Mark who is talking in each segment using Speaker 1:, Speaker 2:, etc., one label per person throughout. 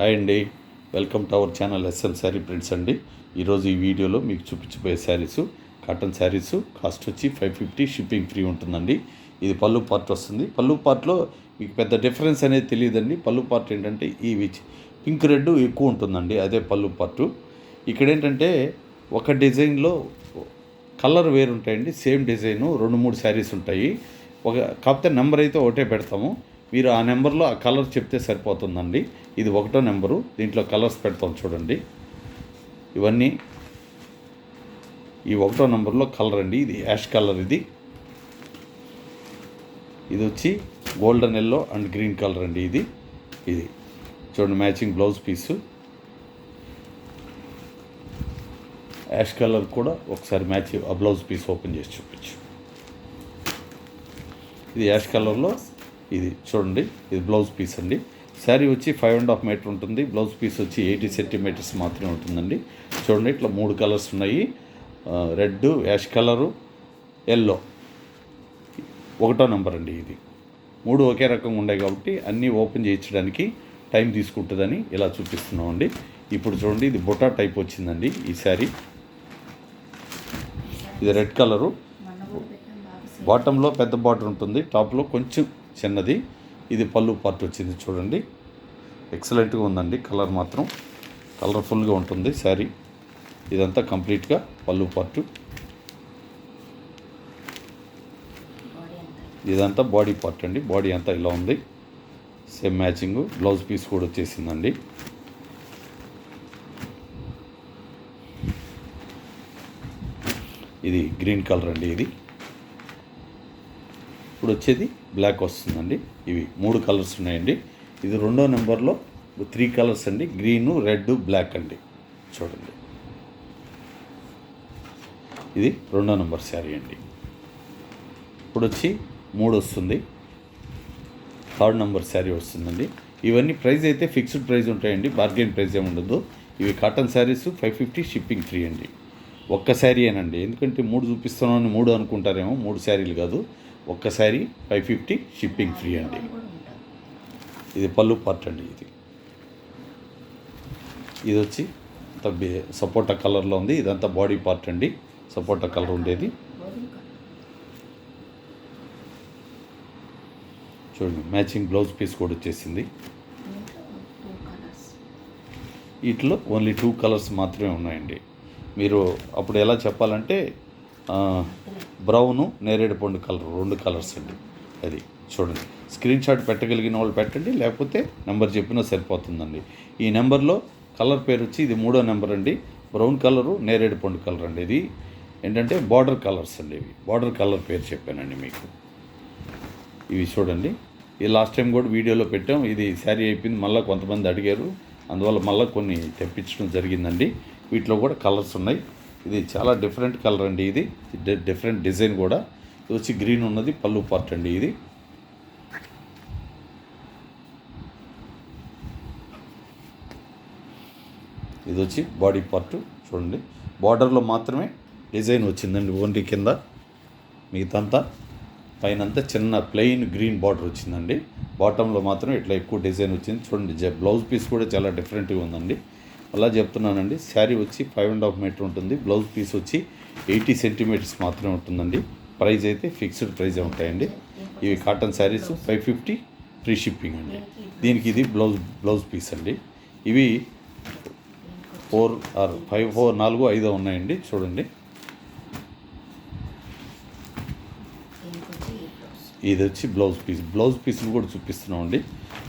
Speaker 1: Hi అండి, welcome to our channel S M sari prints అండి. ఈరోజు ఈ వీడియోలో మీకు చూపించబోయే శారీస్ కాటన్ శారీస్. కాస్ట్ వచ్చి 550, షిప్పింగ్ ఫ్రీ ఉంటుందండి. ఇది పళ్ళు పార్ట్ వస్తుంది. పళ్ళు పార్ట్లో మీకు పెద్ద డిఫరెన్స్ అనేది తెలియదండి. పళ్ళు పార్ట్ ఏంటంటే ఈ పింక్ రెడ్ ఎక్కువ ఉంటుందండి, అదే పళ్ళు పార్టు. ఇక్కడ ఏంటంటే ఒక డిజైన్లో కలర్ వేరు ఉంటాయండి, సేమ్ డిజైను 2-3 శారీస్ ఉంటాయి. కాకపోతే నెంబర్ అయితే ఒకటే పెడతాము. మీరు ఆ నెంబర్లో ఆ కలర్ చెప్తే సరిపోతుందండి. ఇది 1వ నెంబరు, దీంట్లో కలర్స్ పెడతాం చూడండి. ఇవన్నీ ఈ 1వ నెంబర్లో కలర్ అండి. ఇది యాష్ కలర్, ఇది వచ్చి golden yellow and green colour అండి. ఇది చూడండి, matching blouse piece. Ash colour కూడా ఒకసారి మ్యాచ్ ఆ బ్లౌజ్ పీస్ ఓపెన్ చేసి చూపించు. ఇది యాష్ కలర్లో ఇది చూడండి, ఇది బ్లౌజ్ పీస్ అండి. శారీ వచ్చి 5.5 మీటర్ ఉంటుంది. బ్లౌజ్ పీస్ వచ్చి 80 సెంటీమీటర్స్ మాత్రమే ఉంటుందండి. చూడండి, ఇట్లా 3 కలర్స్ ఉన్నాయి, రెడ్, యాష్ కలరు, ఎల్లో. 1వ నెంబర్ అండి. ఇది 3 ఒకే రకంగా ఉన్నాయి కాబట్టి అన్నీ ఓపెన్ చేయించడానికి టైం తీసుకుంటుందని ఇలా చూపిస్తున్నామండి. ఇప్పుడు చూడండి, ఇది బుటా టైప్ వచ్చిందండి ఈ శారీ. ఇది రెడ్ కలరు, బాటంలో పెద్ద బార్డర్ ఉంటుంది, టాప్లో కొంచెం చిన్నది. ఇది పళ్ళు పార్ట్ వచ్చింది చూడండి. ఎక్సలెంట్గా ఉందండి. కలర్ మాత్రం కలర్ఫుల్గా ఉంటుంది శారీ. ఇదంతా కంప్లీట్గా పళ్ళు పార్టు. ఇదంతా బాడీ పార్ట్ అండి. బాడీ అంతా ఇలా ఉంది, సేమ్ మ్యాచింగ్. బ్లౌజ్ పీస్ కూడా వచ్చేసిందండి. ఇది గ్రీన్ కలర్ అండి. ఇది ఇప్పుడు వచ్చేది బ్లాక్ వస్తుందండి. ఇవి 3 కలర్స్ ఉన్నాయండి. ఇది 2వ నెంబర్లో 3 కలర్స్ అండి, గ్రీను, రెడ్, బ్లాక్ అండి. చూడండి, ఇది 2వ నెంబర్ శారీ అండి. ఇప్పుడు వచ్చి 3 వస్తుంది, 3rd నెంబర్ శారీ వస్తుందండి. ఇవన్నీ ప్రైస్ అయితే ఫిక్స్డ్ ప్రైస్ ఉంటాయండి, బార్గెన్ ప్రైస్ ఏమి ఉండదు. ఇవి కాటన్ శారీస్ 550, షిప్పింగ్ ఫ్రీ అండి. ఒక్క శారీ ఏనండి, ఎందుకంటే 3 చూపిస్తున్నాను 3 అనుకుంటారేమో. 3 శారీలు కాదు, ఒక్క శారీ 550, షిప్పింగ్ ఫ్రీ అండి. ఇది పళ్ళు పార్ట్ అండి. ఇది వచ్చి సపోటా కలర్లో ఉంది. ఇదంతా బాడీ పార్ట్ అండి, సపోటా కలర్ ఉండేది. చూడండి, మ్యాచింగ్ బ్లౌజ్ పీస్ కూడా వచ్చేసింది. వీటిలో ఓన్లీ 2 కలర్స్ మాత్రమే ఉన్నాయండి. మీరు అప్పుడు ఎలా చెప్పాలంటే బ్రౌను, నేరేడు పండు కలర్, 2 కలర్స్ అండి. అది చూడండి, స్క్రీన్ షాట్ పెట్టగలిగిన వాళ్ళు పెట్టండి, లేకపోతే నెంబర్ చెప్పినా సరిపోతుందండి. ఈ నెంబర్లో కలర్ పేరు వచ్చి ఇది 3వ నెంబర్ అండి. బ్రౌన్ కలరు, నేరేడు పండు కలర్ అండి. ఇది ఏంటంటే బార్డర్ కలర్స్ అండి. ఇవి బార్డర్ కలర్ పేరు చెప్పానండి మీకు. ఇవి చూడండి, ఇది లాస్ట్ టైం కూడా వీడియోలో పెట్టాం. ఇది శారీ అయిపోయింది, మళ్ళీ కొంతమంది అడిగారు, అందువల్ల మళ్ళీ కొన్ని తెప్పించడం జరిగిందండి. వీటిలో కూడా కలర్స్ ఉన్నాయి. ఇది చాలా డిఫరెంట్ కలర్ అండి. ఇది డిఫరెంట్ డిజైన్ కూడా. ఇది వచ్చి గ్రీన్ ఉన్నది, పళ్ళు పార్ట్ అండి. ఇది వచ్చి బాడీ పార్ట్. చూడండి, బార్డర్లో మాత్రమే డిజైన్ వచ్చిందండి, ఓన్లీ కింద. మిగతాంతా పైనంతా చిన్న ప్లెయిన్ గ్రీన్ బార్డర్ వచ్చిందండి. బాటంలో మాత్రం ఇట్లా ఎక్కువ డిజైన్ వచ్చింది. చూడండి, బ్లౌజ్ పీస్ కూడా చాలా డిఫరెంట్గా ఉందండి. అలా చెప్తున్నానండి. శారీ వచ్చి 5.5 మీటర్ ఉంటుంది. బ్లౌజ్ పీస్ వచ్చి 80 సెంటీమీటర్స్ మాత్రమే ఉంటుందండి. ప్రైస్ అయితే ఫిక్స్డ్ ప్రైజే ఉంటాయండి. ఇవి కాటన్ శారీస్ 550, ఫ్రీ షిప్పింగ్ అండి. దీనికి ఇది బ్లౌజ్ పీస్ అండి. ఇవి 4 or 5, 4, 5 ఉన్నాయండి. చూడండి, ఇది వచ్చి బ్లౌజ్ పీసులు కూడా చూపిస్తున్నామండి.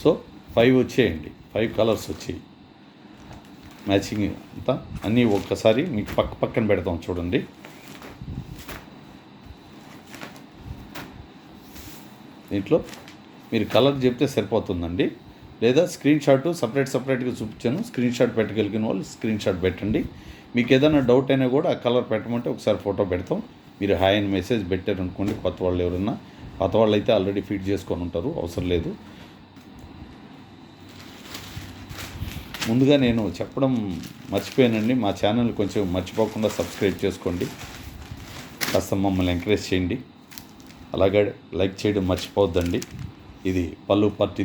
Speaker 1: సో 5 వచ్చేయండి, 5 కలర్స్ వచ్చాయి. మ్యాచింగ్ అంతా అన్నీ ఒక్కసారి మీకు పక్కన పెడతాం చూడండి. దీంట్లో మీరు కలర్ చెప్తే సరిపోతుందండి, లేదా స్క్రీన్ షాట్ సపరేట్గా చూపించాను. స్క్రీన్ షాట్ పెట్టగలిగిన వాళ్ళు స్క్రీన్ షాట్ పెట్టండి. మీకు ఏదైనా డౌట్ అయినా కూడా ఆ కలర్ పెట్టమంటే ఒకసారి ఫోటో పెడతాం. మీరు హాయ్ అని మెసేజ్ పెట్టారు అనుకోండి, కొత్త వాళ్ళు ఎవరన్నా. పాత వాళ్ళు అయితే ఆల్రెడీ ఫీడ్ చేసుకొని ఉంటారు, అవసరం లేదు. ముందుగా నేను చెప్పడం మర్చిపోయానండి, మా ఛానల్ కొంచెం మర్చిపోకుండా సబ్స్క్రైబ్ చేసుకోండి, కాస్త మమ్మల్ని ఎంకరేజ్ చేయండి. అలాగే లైక్ చేయడం మర్చిపోవద్దండి. ఇది పళ్ళు పార్ట్.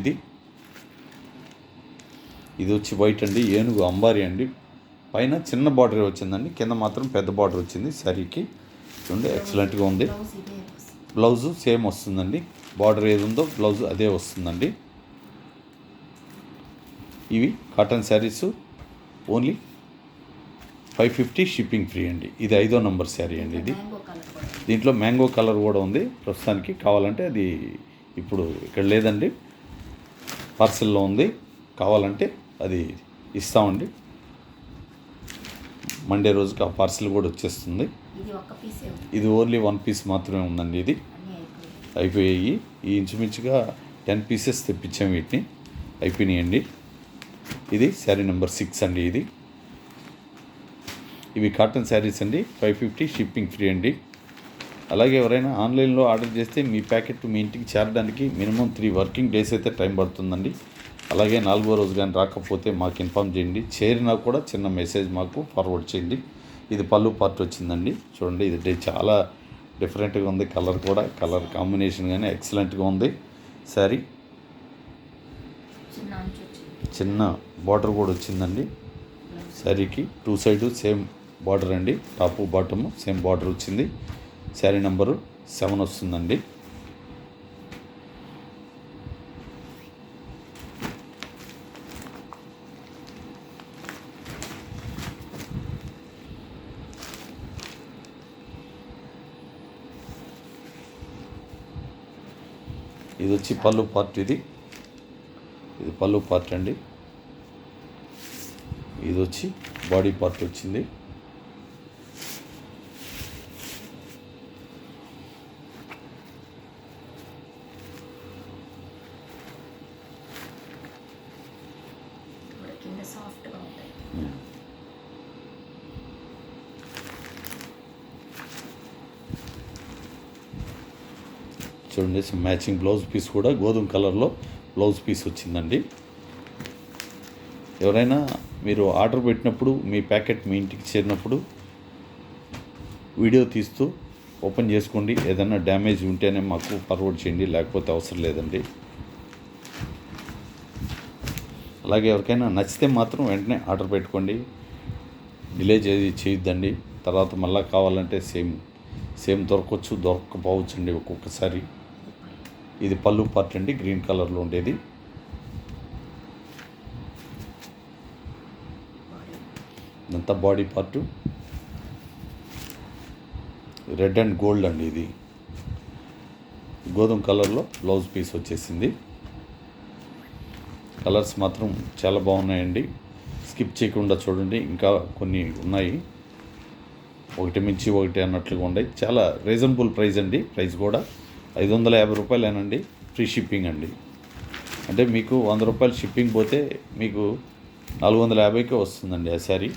Speaker 1: ఇది వచ్చి వైట్ అండి, ఏనుగు అంబారీ అండి. పైన చిన్న బార్డర్ వచ్చిందండి, కింద మాత్రం పెద్ద బార్డర్ వచ్చింది శారీకి. చూడండి ఎక్సలెంట్గా ఉంది. బ్లౌజు సేమ్ వస్తుందండి, బార్డర్ ఏది ఉందో బ్లౌజు అదే వస్తుందండి. ఇవి cotton saris only 550 shipping free అండి. ఇది 5వ నంబర్ శారీ అండి. ఇది దీంట్లో మ్యాంగో కలర్ కూడా ఉంది ప్రస్తుతానికి. కావాలంటే అది ఇప్పుడు ఇక్కడ లేదండి, పార్సెల్లో ఉంది. కావాలంటే అది ఇస్తామండి. మండే రోజుకి ఆ పార్సెల్ కూడా వచ్చేస్తుంది. ఇది ఓన్లీ 1 పీస్ మాత్రమే ఉందండి. ఇది అయిపోయాయి. ఈ ఇంచుమించుగా 10 పీసెస్ తెప్పించాము, వీటిని అయిపోయినాయండి. ఇది శారీ నెంబర్ 6 అండి. ఇవి కాటన్ శారీస్ అండి, 550 షిప్పింగ్ ఫ్రీ అండి. అలాగే ఎవరైనా ఆన్లైన్లో ఆర్డర్ చేస్తే మీ ప్యాకెట్ మీ ఇంటికి చేరడానికి మినిమం 3 వర్కింగ్ డేస్ అయితే టైం పడుతుందండి. అలాగే 4వ రోజు కానీ రాకపోతే మాకు ఇన్ఫామ్ చేయండి. చేరినా కూడా చిన్న మెసేజ్ మాకు ఫార్వర్డ్ చేయండి. ఇది పళ్ళు పార్ట్ వచ్చిందండి. చూడండి ఇది చాలా డిఫరెంట్గా ఉంది. కలర్ కూడా, కలర్ కాంబినేషన్ కానీ ఎక్సలెంట్గా ఉంది. శారీ చిన్న బార్డర్ కూడా వచ్చిందండి శారీకి. 2 సైడు సేమ్ బార్డర్ అండి, టాపు బాటము సేమ్ బార్డర్ వచ్చింది. శారీ నెంబరు 7 వస్తుందండి. ఇది వచ్చి పళ్ళు పార్ట్. ఇది పళ్ళు పార్ట్ అండి. ఇది వచ్చి బాడీ పార్ట్ వచ్చింది. చూడండి మ్యాచింగ్ బ్లౌజ్ పీస్ కూడా గోధుమ కలర్లో బ్లౌజ్ పీస్ వచ్చిందండి. ఎవరైనా మీరు ఆర్డర్ పెట్టినప్పుడు మీ ప్యాకెట్ మీ ఇంటికి చేరినప్పుడు వీడియో తీస్తూ ఓపెన్ చేసుకోండి. ఏదైనా డ్యామేజ్ ఉంటేనే మాకు ఫార్వర్డ్ చేయండి, లేకపోతే అవసరం లేదండి. అలాగే ఎవరికైనా నచ్చితే మాత్రం వెంటనే ఆర్డర్ పెట్టుకోండి, డిలే చేయొద్దండి. తర్వాత మళ్ళీ కావాలంటే సేమ్ దొరకపోవచ్చు అండి ఒక్కొక్కసారి. ఇది పళ్ళు పార్ట్ అండి, గ్రీన్ కలర్లో ఉండేది. ఇదంతా body part. Red and gold అండి. ఇది గోధుమ కలర్లో బ్లౌజ్ పీస్ వచ్చేసింది. కలర్స్ మాత్రం చాలా బాగున్నాయండి, స్కిప్ చేయకుండా చూడండి. ఇంకా కొన్ని ఉన్నాయి, ఒకటి మించి ఒకటి అన్నట్లుగా ఉన్నాయి. చాలా రీజనబుల్ ప్రైస్ అండి. ప్రైస్ కూడా 550 రూపాయలేనండి, ఫ్రీ షిప్పింగ్ అండి. అంటే మీకు 100 రూపాయలు షిప్పింగ్ పోతే మీకు 450కే వస్తుందండి ఆ శారీ.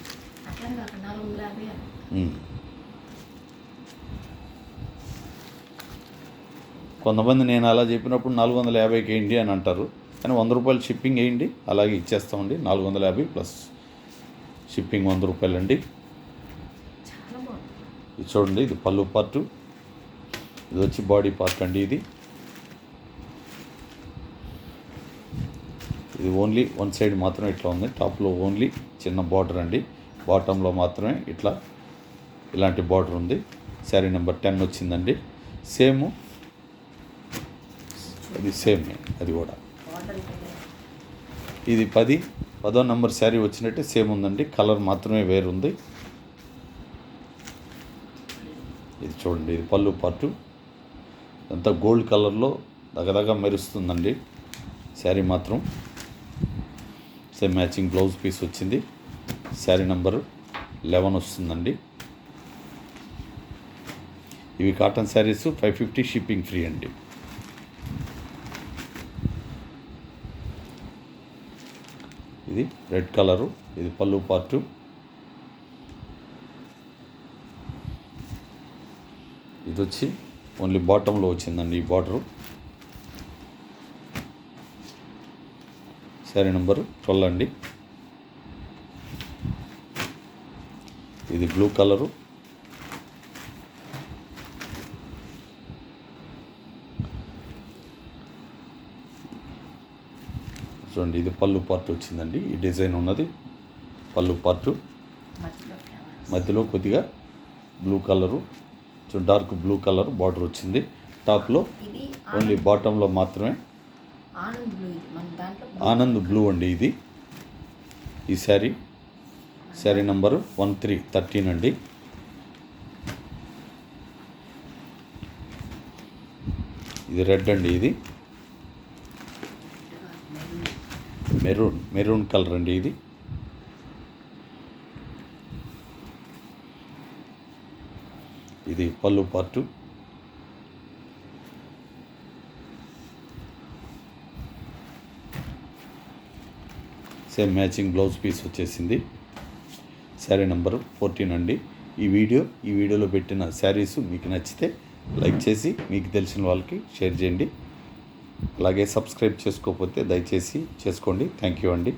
Speaker 1: కొంతమంది నేను అలా చెప్పినప్పుడు 450కి వేయండి అని అంటారు, కానీ 100 రూపాయలు షిప్పింగ్ వేయండి, అలాగే ఇచ్చేస్తామండి. 450 ప్లస్ షిప్పింగ్ 100 రూపాయలు అండి. ఇది చూడండి, ఇది పళ్ళు పార్టు. ఇది వచ్చి బాడీ పార్ట్ అండి. ఇది ఓన్లీ 1 సైడ్ మాత్రం ఇట్లా ఉంది. టాప్లో ఓన్లీ చిన్న బార్డర్ అండి, బాటంలో మాత్రమే ఇలాంటి బార్డర్ ఉంది. శారీ నెంబర్ 10 వచ్చిందండి. అది సేమ్ అది కూడా. ఇది 10వ నంబర్ శారీ వచ్చినట్టే సేమ్ ఉందండి, కలర్ మాత్రమే వేరుంది. ఇది చూడండి, ఇది పళ్ళు పార్టు. అంతా గోల్డ్ కలర్లో దగదగా మెరుస్తుందండి శారీ మాత్రం. సేమ్ మ్యాచింగ్ బ్లౌజ్ పీస్ వచ్చింది. శారీ నెంబరు 11 వస్తుందండి. ఇవి కాటన్ శారీస్ 550 షిప్పింగ్ ఫ్రీ అండి. ఇది రెడ్ కలరు. ఇది పళ్ళు పార్టు. ఇది వచ్చి ఓన్లీ బాటంలో వచ్చిందండి ఈ బార్డరు. శారీ నెంబరు 12 అండి. ఇది బ్లూ కలరు. చూడండి ఇది పళ్ళు పార్ట్ వచ్చిందండి. ఈ డిజైన్ ఉన్నది పళ్ళు పార్టు. మధ్యలో కొద్దిగా blue colour, dark blue colour border వచ్చింది. టాప్లో ఓన్లీ బాటంలో మాత్రమే ఆనంద్ బ్లూ అండి. ఇది ఈ శారీ నంబరు 1313 అండి. ఇది రెడ్ అండి. ఇది మెరూన్ కలర్ అండి. ఇది ఇది పళ్ళు part. Same matching blouse piece వచ్చేసింది. శారీ నెంబరు 14 అండి. ఈ వీడియోలో పెట్టిన శారీస్ మీకు నచ్చితే లైక్ చేసి మీకు తెలిసిన వాళ్ళకి షేర్ చేయండి. అలాగే సబ్స్క్రైబ్ చేసుకోకపోతే దయచేసి చేసుకోండి. థ్యాంక్ యూ అండి.